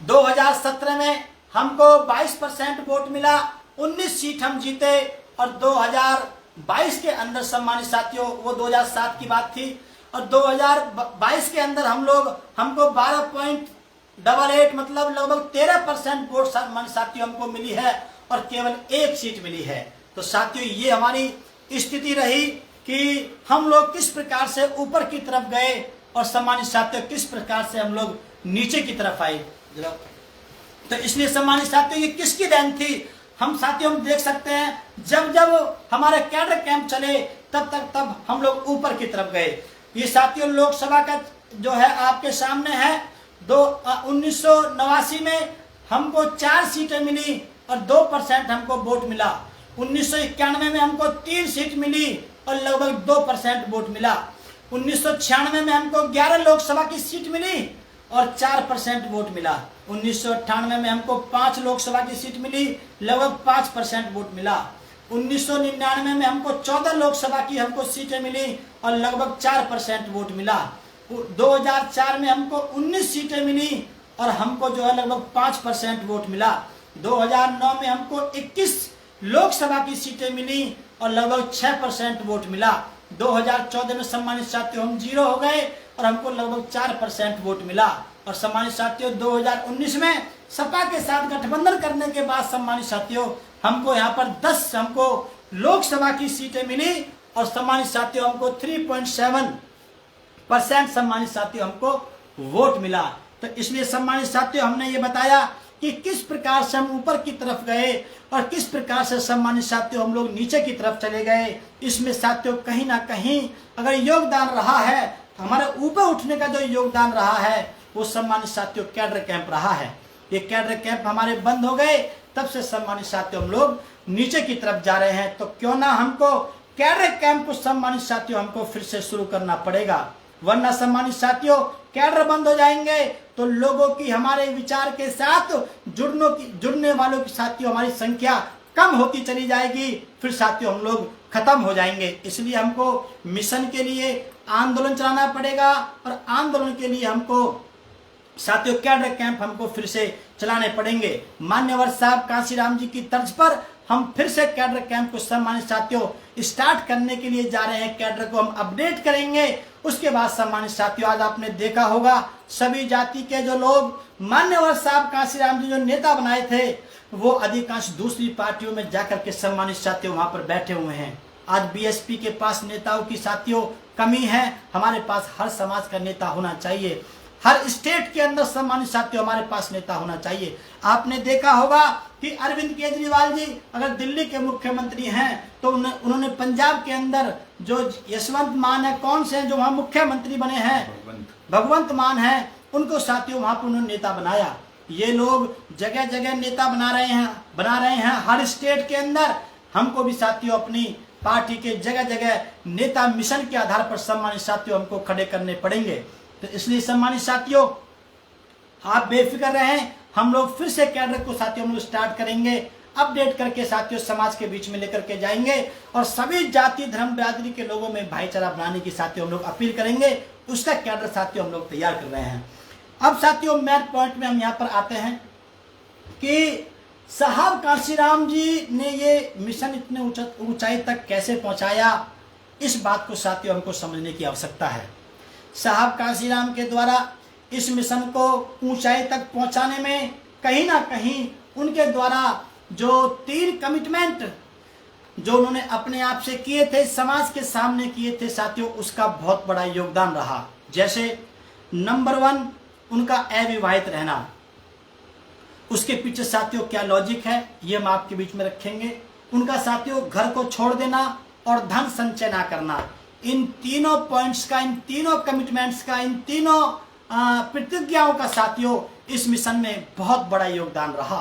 2017 में हमको 22% वोट मिला, 19 सीट हम जीते, और 2022 के अंदर सम्मानित साथियों, वो 2007 की बात थी, और 2022 के अंदर हमको 12.88 मतलब लगभग 13% वोट सम्मानित साथियों हमको मिली है, और केवल 1 सीट मिली है। तो साथियों ये हमारी स्थिति रही कि हम लोग किस प्रकार से ऊपर की तरफ गए, और सम्मानित साथियों किस प्रकार से हम लोग नीचे की तरफ आए। तो इसलिए सम्मानित साथियों ये किसकी देन थी, हम साथियों हम देख सकते हैं, जब हमारे कैडर कैंप चले तब हम लोग ऊपर की तरफ गए। ये साथियों लोकसभा का जो है आपके सामने है। 1989 में हमको 4 सीटें मिली, और 2% हमको वोट मिला। 1991 में हमको 3 सीट मिली, और लगभग 2% वोट मिला। 1996 में हमको 11 लोकसभा की सीट मिली, और 4% वोट मिला। 1998 में हमको 5 लोकसभा की सीट मिली, लगभग 5% वोट मिला। 1999 में हमको 14 लोकसभा की हमको सीटें मिली, और लगभग 4% वोट मिला। 2004 में हमको 19 सीटें मिली, और हमको जो है लगभग 5% वोट मिला। 2009 में हमको 21 लोकसभा की सीटें मिली, और लगभग 6% वोट मिला। 2014 में सम्मानित साथियों हम 0 हो गए, और हमको लगभग 4% वोट मिला। और सम्मानित साथियों 2019 में सपा के साथ गठबंधन करने के बाद सम्मानित साथियों हमको यहाँ पर 10 हमको लोकसभा की सीटें मिली, और सम्मानित साथियों हमको 3.7% सम्मानित साथियों हमको वोट मिला। तो इसलिए सम्मानित साथियों हमने ये बताया कि किस प्रकार से हम ऊपर की तरफ गए, और किस प्रकार से सम्मानित साथियों हम लोग नीचे की तरफ चले गए। इसमें साथियों कहीं ना कहीं अगर योगदान रहा है, हमारे ऊपर उठने का जो योगदान रहा है, वो सम्मानित साथियों कैडर कैंप रहा है। ये कैडर कैंप हमारे बंद हो गए, तब से सम्मानित साथियों हम लोग नीचे की तरफ जा रहे हैं। तो क्यों ना हमको कैडर कैंप को सम्मानित साथियों हमको फिर से शुरू करना पड़ेगा, वरना सम्मानित साथियों कैडर बंद हो जाएंगे तो लोगों की हमारे विचार के साथ जुड़ने वालों की साथियों हमारी संख्या कम होती चली जाएगी, फिर साथियों हम लोग खत्म हो जाएंगे। इसलिए हमको मिशन के लिए आंदोलन चलाना पड़ेगा और आंदोलन के लिए हमको साथियों कैडर कैंप हमको फिर से चलाने पड़ेंगे। मान्यवर साहब कांशीराम जी की तर्ज पर हम फिर से कैडर कैंप को सम्मानित साथियों स्टार्ट करने के लिए जा रहे हैं। कैडर को हम अपडेट करेंगे। उसके बाद सम्मानित साथियों आज आपने देखा होगा सभी जाति के जो लोग मान्यवर साहब कांशीराम जी जो नेता बनाए थे वो अधिकांश दूसरी पार्टियों में जाकर के सम्मानित साथियों वहां पर बैठे हुए हैं। आज बीएसपी के पास नेताओं की साथियों कमी है। हमारे पास हर समाज का नेता होना चाहिए। हर स्टेट के अंदर सम्मानित साथियों हमारे पास नेता होना चाहिए। आपने देखा होगा कि अरविंद केजरीवाल जी अगर दिल्ली के मुख्यमंत्री हैं तो उन्होंने पंजाब के अंदर जो यशवंत मान है, कौन से हैं जो वहां मुख्यमंत्री बने हैं, भगवंत मान है, उनको साथियों वहां पर उन्होंने नेता बनाया। ये लोग जगह जगह नेता बना रहे हैं हर स्टेट के अंदर। हमको भी साथियों अपनी पार्टी के जगह जगह नेता मिशन के आधार पर सम्मानित साथियों हमको खड़े करने पड़ेंगे। तो इसलिए सम्मानित साथियों आप बेफिक्र रहें, हम लोग फिर से कैडर को साथियों हम लोग स्टार्ट करेंगे, अपडेट करके साथियों समाज के बीच में लेकर के जाएंगे और सभी जाति धर्म बिरादरी के लोगों में भाईचारा बनाने की साथियों हम लोग अपील करेंगे। उसका कैडर साथियों हम लोग तैयार कर रहे हैं। अब साथियों मेन पॉइंट में हम यहाँ पर आते हैं कि साहब कांशीराम जी ने ये मिशन इतने ऊंचाई तक कैसे पहुंचाया, इस बात को साथियों हमको समझने की आवश्यकता है। साहब कांशीराम के द्वारा इस मिशन को ऊंचाई तक पहुंचाने में कहीं ना कहीं उनके द्वारा जो 3 कमिटमेंट जो उन्होंने अपने आप से किए थे, समाज के सामने किए थे साथियों, उसका बहुत बड़ा योगदान रहा। जैसे नंबर 1 उनका अविवाहित रहना। उसके पीछे साथियों क्या लॉजिक है ये हम आपके बीच में रखेंगे। उनका साथियों घर को छोड़ देना और धन संचय ना करना। इन तीनों पॉइंट्स का, इन तीनों कमिटमेंट्स का, इन तीनों प्रतिज्ञाओं का साथियों इस मिशन में बहुत बड़ा योगदान रहा।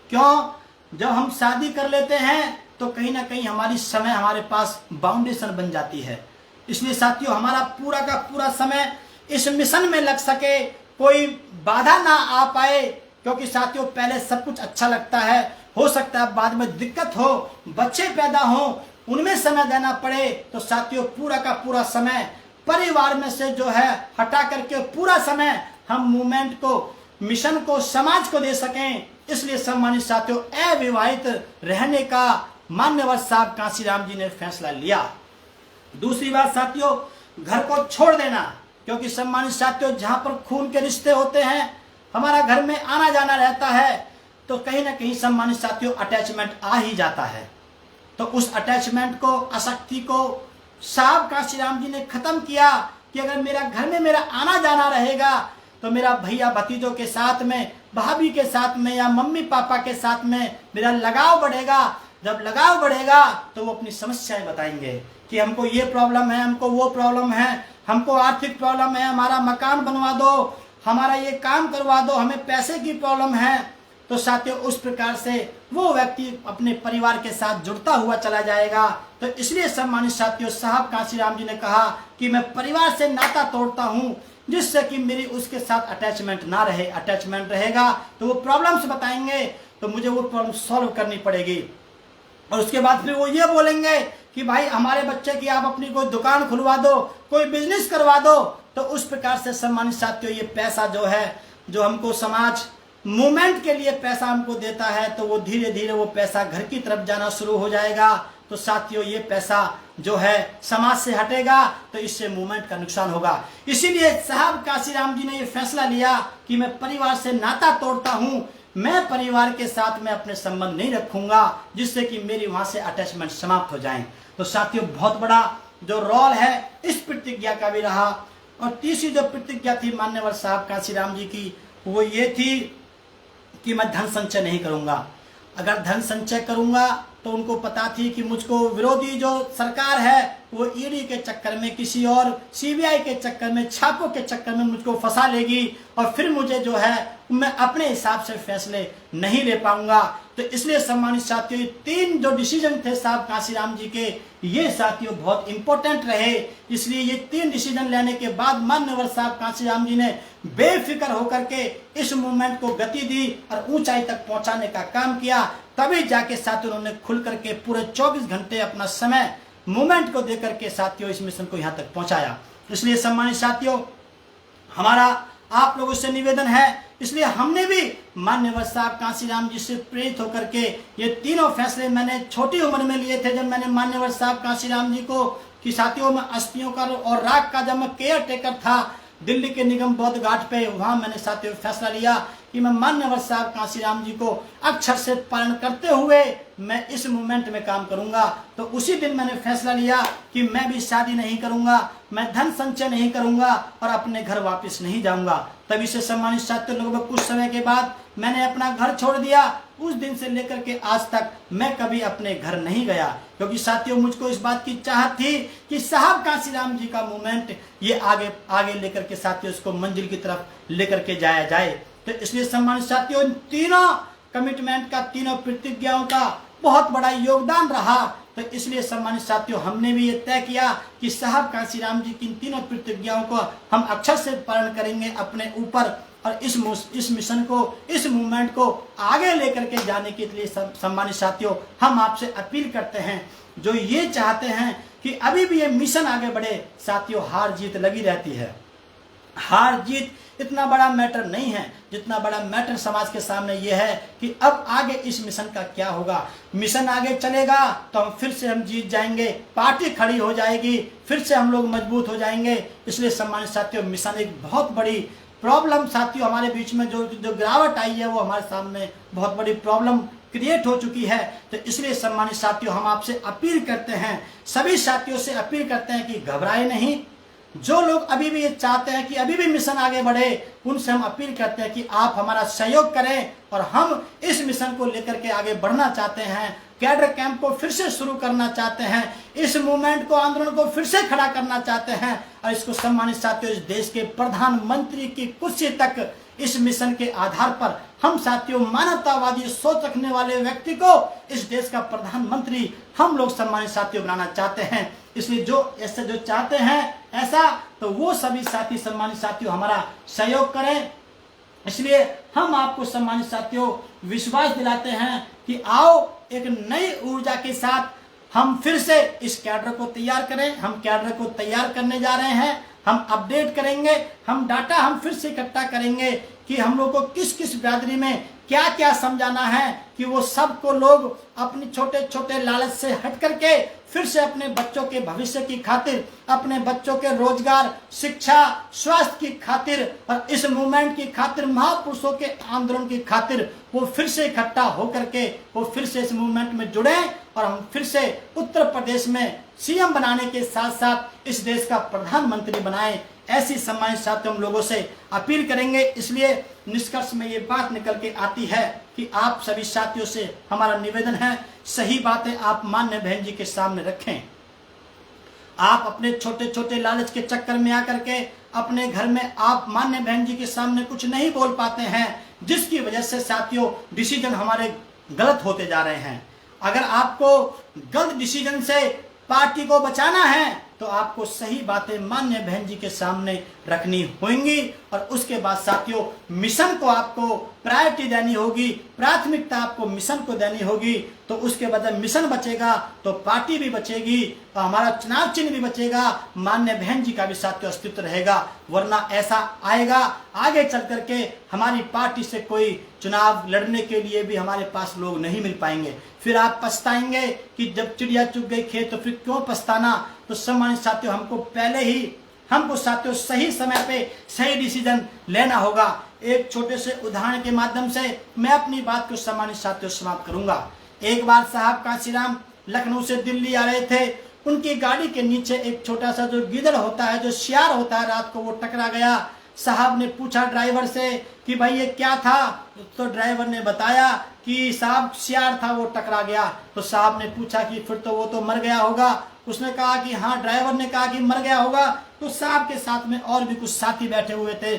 क्यों? जब हम शादी कर लेते हैं तो कहीं ना कहीं हमारी समय हमारे पास बाउंडेशन बन जाती है। इसलिए साथियों हमारा पूरा का पूरा समय इस मिशन में लग सके, कोई बाधा ना आ पाए, क्योंकि साथियों पहले सब कुछ अच्छा लगता है, हो सकता है बाद में दिक्कत हो, बच्चे पैदा हो, उनमें समय देना पड़े, तो साथियों पूरा का पूरा समय परिवार में से जो है हटा करके पूरा समय हम मूवमेंट को, मिशन को, समाज को दे सकें। इसलिए सम्मानित साथियों अविवाहित रहने का मान्यवर साहब कांशीराम जी ने फैसला लिया। दूसरी बात साथियों घर को छोड़ देना, क्योंकि सम्मानित साथियों जहां पर खून के रिश्ते होते हैं, हमारा घर में आना जाना रहता है, तो कहीं ना कहीं सम्मानित साथियों अटैचमेंट आ ही जाता है। तो उस अटैचमेंट को, आसक्ति को साहब कांशीराम जी ने खत्म किया कि अगर मेरा घर में मेरा आना जाना रहेगा तो मेरा भैया भतीजों के साथ में, भाभी के साथ में या मम्मी पापा के साथ में मेरा लगाव बढ़ेगा। जब लगाव बढ़ेगा तो वो अपनी समस्याएं बताएंगे कि हमको ये प्रॉब्लम है, हमको वो प्रॉब्लम है, हमको आर्थिक प्रॉब्लम है, हमारा मकान बनवा दो, हमारा ये काम करवा दो, हमें पैसे की प्रॉब्लम है। तो साथियों उस प्रकार से वो व्यक्ति अपने परिवार के साथ जुड़ता हुआ चला जाएगा। तो इसलिए सम्मानित साथियों साहब कांशीराम जी ने कहा कि मैं परिवार से नाता तोड़ता हूं, जिससे कि मेरी उसके साथ अटैचमेंट ना रहे। अटैचमेंट रहेगा तो वो प्रॉब्लम्स बताएंगे, तो मुझे वो प्रॉब्लम सॉल्व करनी पड़ेगी। और उसके बाद फिर वो ये बोलेंगे कि भाई हमारे बच्चे की आप अपनी कोई दुकान खुलवा दो, कोई बिजनेस करवा दो। तो उस प्रकार से सम्मानित साथियों ये पैसा जो है, जो हमको समाज मूवमेंट के लिए पैसा हमको देता है, तो वो धीरे धीरे वो पैसा घर की तरफ जाना शुरू हो जाएगा। तो साथियों ये पैसा जो है समाज से हटेगा, तो इससे मूवमेंट का नुकसान होगा। इसीलिए साहब कांशीराम जी ने ये फैसला लिया कि मैं परिवार से नाता तोड़ता हूं, मैं परिवार के साथ में अपने संबंध नहीं रखूंगा, जिससे कि मेरी वहां से अटैचमेंट समाप्त हो जाए। तो साथियों बहुत बड़ा जो रोल है इस प्रतिज्ञा का भी रहा। और तीसरी जो प्रतिज्ञा थी मान्यवर साहब कांशीराम जी की, वो ये थी कि मैं धन संचय नहीं करूंगा। अगर धन संचय करूंगा तो उनको पता थी कि मुझको विरोधी जो सरकार है वो ईडी के चक्कर में, किसी और सीबीआई के चक्कर में, छापों के चक्कर में मुझको फंसा लेगी और फिर मुझे जो है मैं अपने हिसाब से फैसले नहीं ले पाऊंगा। तो इसलिए सम्मानित साथियों, ये 3 जो डिसीजन थे साहब कांशीराम जी के, ये साथियों बहुत इंपॉर्टेंट रहे। इसलिए ये 3 डिसीजन लेने के बाद मान्यवर साहब कांशीराम जी ने बेफिक्र होकर के इस मूवमेंट को गति दी और ऊंचाई तक पहुंचाने का काम किया। तभी जाके साथियों उन्होंने खुल करके पूरे 24 घंटे अपना समय मूवमेंट को देकर के साथियों इस मिशन को यहाँ तक पहुंचाया। इसलिए सम्मानित साथियों, हमारा आप लोगों से निवेदन है, इसलिए हमने भी मान्यवर साहब कांशीराम जी से प्रेरित होकर के ये तीनों फैसले मैंने छोटी उम्र में लिए थे। जब मैंने मान्यवर साहब कांशीराम जी को कि साथियों में अस्थियों का और राख का जब मैं केयर टेकर था दिल्ली के निगम बौद्ध घाट पे, वहां मैंने साथियों फैसला लिया कि मैं मान्यवर साहब कांशीराम जी को अक्षर से पालन करते हुए मैं इस मूवमेंट में काम करूंगा। तो उसी दिन मैंने फैसला लिया कि मैं भी शादी नहीं करूंगा, मैं धन संचय नहीं करूंगा और अपने घर वापस नहीं जाऊंगा। तभी से सम्मानित साथियों, लगभग कुछ समय के बाद मैंने अपना घर छोड़ दिया। उस दिन से लेकर के आज तक मैं कभी अपने घर नहीं गया, क्योंकि साथियों मुझको इस बात की चाहत थी कि साहब कांशीराम जी का मूवमेंट ये आगे आगे लेकर के साथियों इसको मंजिल की तरफ लेकर के जाया जाए। तो इसलिए सम्मानित साथियों, इन तीनों कमिटमेंट का, तीनों प्रतिज्ञाओं का बहुत बड़ा योगदान रहा। तो इसलिए सम्मानित साथियों, हमने भी ये तय किया कि साहब कांशीराम जी की इन तीनों प्रतिज्ञाओं को हम अक्षर से पालन करेंगे अपने ऊपर और इस मिशन को, इस मूवमेंट को आगे लेकर के जाने के लिए सम्मानित साथियों हम आपसे अपील करते हैं, जो ये चाहते हैं कि अभी भी ये मिशन आगे बढ़े। साथियों, हार जीत लगी रहती है, हार जीत इतना बड़ा मैटर नहीं है, जितना बड़ा मैटर समाज के सामने यह है कि अब आगे इस मिशन का क्या होगा। मिशन आगे चलेगा तो हम फिर से हम जीत जाएंगे, पार्टी खड़ी हो जाएगी, फिर से हम लोग मजबूत हो जाएंगे। इसलिए सम्मानित साथियों, मिशन एक बहुत बड़ी प्रॉब्लम साथियों हमारे बीच में जो गिरावट आई है वो हमारे सामने बहुत बड़ी प्रॉब्लम क्रिएट हो चुकी है। तो इसलिए सम्मानित साथियों, हम आपसे अपील करते हैं, सभी साथियों से अपील करते हैं कि घबराए नहीं। जो लोग अभी भी ये चाहते हैं कि अभी भी मिशन आगे बढ़े, उनसे हम अपील करते हैं कि आप हमारा सहयोग करें और हम इस मिशन को लेकर के आगे बढ़ना चाहते हैं। कैडर कैंप को फिर से शुरू करना चाहते हैं, इस मूवमेंट को, आंदोलन को फिर से खड़ा करना चाहते हैं और इसको सम्मानित साथियों इस देश के प्रधानमंत्री की कुर्सी तक इस मिशन के आधार पर हम साथियों मानवतावादी सोच रखने वाले व्यक्ति को इस देश का प्रधानमंत्री हम लोग सम्मानित साथियों बनाना चाहते हैं। इसलिए जो ऐसे जो चाहते हैं ऐसा, तो वो सभी साथी सम्मानित साथियों हमारा सहयोग करें। इसलिए हम आपको सम्मानित साथियों विश्वास दिलाते हैं कि आओ एक नई ऊर्जा के साथ हम फिर से इस कैडर को तैयार करें। हम कैडर को तैयार करने जा रहे हैं, हम अपडेट करेंगे, हम डाटा हम फिर से इकट्ठा करेंगे कि हम लोग को किस किस बिरादरी में क्या क्या समझाना है, कि वो सबको लोग अपने छोटे छोटे लालच से हट करके फिर से अपने बच्चों के भविष्य की खातिर, अपने बच्चों के रोजगार, शिक्षा, स्वास्थ्य की खातिर और इस मूवमेंट की खातिर, महापुरुषों के आंदोलन की खातिर वो फिर से इकट्ठा होकर के वो फिर से इस मूवमेंट में जुड़े और हम फिर से उत्तर प्रदेश में सीएम बनाने के साथ साथ इस देश का प्रधानमंत्री बनाएं। ऐसी सम्मानित साथियों हम लोगों से अपील करेंगे। इसलिए निष्कर्ष में ये बात निकल के आती है कि आप सभी साथियों से हमारा निवेदन है, सही बातें आप मान्य बहन जी के सामने रखें। आप अपने छोटे छोटे लालच के चक्कर में आकर के अपने घर में आप मान्य बहन जी के सामने कुछ नहीं बोल पाते हैं, जिसकी वजह से साथियों डिसीजन हमारे गलत होते जा रहे हैं। अगर आपको गलत डिसीजन से पार्टी को बचाना है तो आपको सही बातें मान्य बहन जी के सामने रखनी होंगी और उसके बाद साथियों मिशन को आपको प्रायोरिटी देनी होगी, प्राथमिकता आपको मिशन को देनी होगी। तो उसके बाद जब मिशन बचेगा तो पार्टी भी बचेगी और हमारा चुनाव चिन्ह भी बचेगा, मान्य बहन जी का भी साथियों अस्तित्व रहेगा। वरना ऐसा आएगा आगे चल करके हमारी पार्टी से कोई चुनाव लड़ने के लिए भी हमारे पास लोग नहीं मिल पाएंगे। फिर आप पछताएंगे कि जब चिड़िया चुग गई खेत तो फिर क्यों पछताना। तो सम्मानित साथियों हमको साथियों सही समय पे सही डिसीजन लेना होगा। एक छोटे से उदाहरण के माध्यम से मैं अपनी बात को सम्मानित साथियों समाप्त करूंगा। एक बार साहब कांशीराम लखनऊ से दिल्ली आ रहे थे, उनकी गाड़ी के नीचे एक छोटा सा जो गीदड़ होता है, जो सियार होता है, रात को वो टकरा गया। साहब ने पूछा ड्राइवर से कि भाई ये क्या था, तो ड्राइवर ने बताया कि साहब सियार था, वो टकरा गया। तो साहब ने पूछा कि फिर तो वो तो मर गया होगा। उसने कहा कि हाँ, ड्राइवर ने कहा कि मर गया होगा। तो साहब के साथ में और भी कुछ साथी बैठे हुए थे।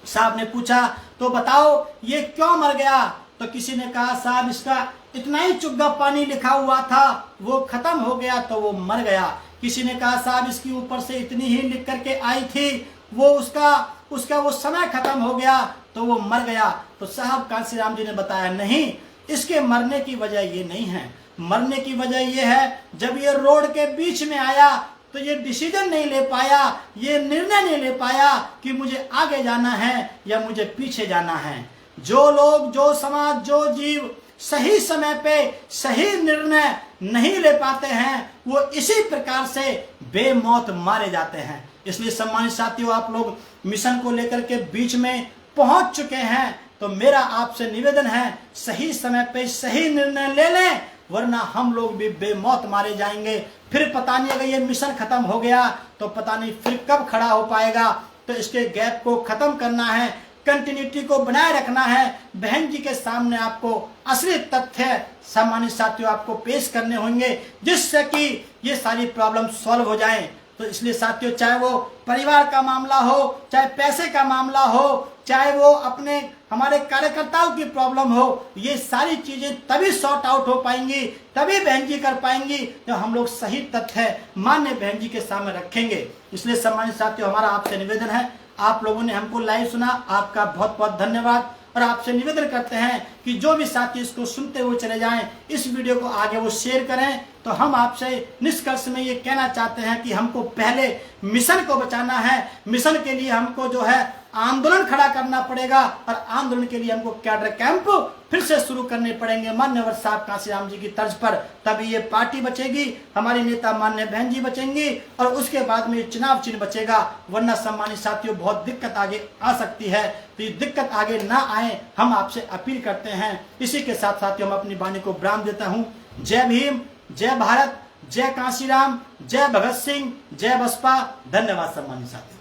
साहब ने पूछा तो बताओ ये क्यों मर गया? तो किसी ने कहा साहब इसका इतना ही चुग्गा पानी लिखा हुआ था, वो खत्म हो गया तो वो मर गया। किसी ने कहा साहब इसके ऊपर से इतनी ही लिख करके आई थी, वो उसका वो समय खत्म हो गया तो वो मर गया। तो साहब कांसीराम जी ने बताया नहीं, इसके मरने की वजह ये नहीं है। मरने की वजह ये है जब ये रोड के बीच में आया तो ये डिसीजन नहीं ले पाया, ये निर्णय नहीं ले पाया कि मुझे आगे जाना है या मुझे पीछे जाना है। जो लोग, जो समाज, जो जीव सही समय पे सही निर्णय नहीं ले पाते हैं वो इसी प्रकार से बेमौत मारे जाते हैं। इसलिए सम्मानित साथियों, आप लोग मिशन को लेकर के बीच में पहुंच चुके हैं, तो मेरा आपसे निवेदन है सही समय पे सही निर्णय ले लें, वरना हम लोग भी बेमौत मारे जाएंगे। फिर पता नहीं अगर ये मिशन खत्म हो गया तो पता नहीं फिर कब खड़ा हो पाएगा। तो इसके गैप को खत्म करना है, कंटिन्यूटी को बनाए रखना है। बहन जी के सामने आपको असली तथ्य सम्मानित साथियों आपको पेश करने होंगे जिससे कि ये सारी प्रॉब्लम सॉल्व हो जाएं। तो इसलिए साथियों, चाहे वो परिवार का मामला हो, चाहे पैसे का मामला हो, चाहे वो अपने हमारे कार्यकर्ताओं की प्रॉब्लम हो, ये सारी चीजें तभी सॉर्ट आउट हो पाएंगी, तभी बहन जी कर पाएंगी जब हम लोग सही तथ्य मान्य बहन जी के सामने रखेंगे। इसलिए सम्मानित साथियों, हमारा आपसे निवेदन है, आप लोगों ने हमको लाइव सुना, आपका बहुत बहुत धन्यवाद। और आपसे निवेदन करते हैं कि जो भी साथी इसको सुनते हुए चले जाएं, इस वीडियो को आगे वो शेयर करें। तो हम आपसे निष्कर्ष में ये कहना चाहते हैं कि हमको पहले मिशन को बचाना है। मिशन के लिए हमको जो है आंदोलन खड़ा करना पड़ेगा और आंदोलन के लिए हमको कैडर कैंप फिर से शुरू करने पड़ेंगे मान्यवर साहब कांसीराम जी की तर्ज पर। तभी ये पार्टी बचेगी, हमारी नेता मान्य बहन जी बचेंगी और उसके बाद में चुनाव चिन्ह बचेगा। वरना सम्मानित साथियों, बहुत दिक्कत आगे आ सकती है। तो ये दिक्कत आगे ना आए, हम आपसे अपील करते हैं। इसी के साथ साथियों, हम अपनी वाणी को विराम देता हूँ। जय भीम, जय भारत, जय कांसीराम, जय भगत सिंह, जय बसपा। धन्यवाद सम्मानित साथियों।